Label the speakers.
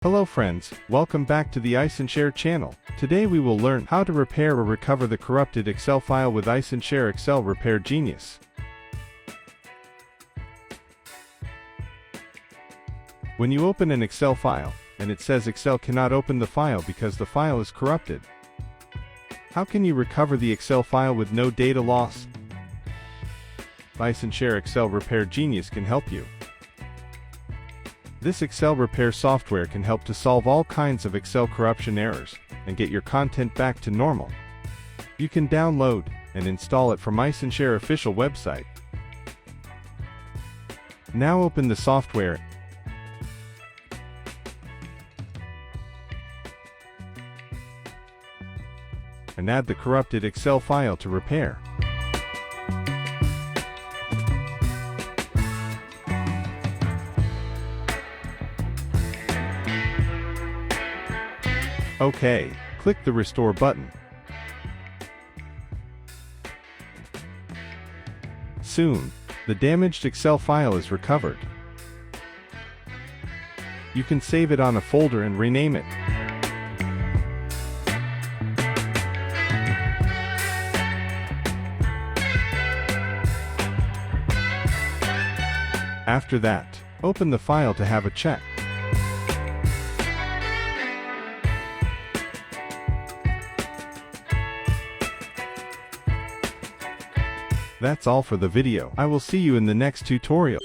Speaker 1: Hello friends, welcome back to the iSunshare channel. Today we will learn how to repair or recover the corrupted Excel file with iSunshare Excel Repair Genius. When you open an Excel file, and it says Excel cannot open the file because the file is corrupted, how can you recover the Excel file with no data loss? iSunshare Excel Repair Genius can help you. This Excel repair software can help to solve all kinds of Excel corruption errors and get your content back to normal. You can download and install it from iSunshare official website. Now open the software and add the corrupted Excel file to repair. OK, click the Restore button. Soon, the damaged Excel file is recovered. You can save it on a folder and rename it. After that, open the file to have a check. That's all for the video. I will see you in the next tutorial.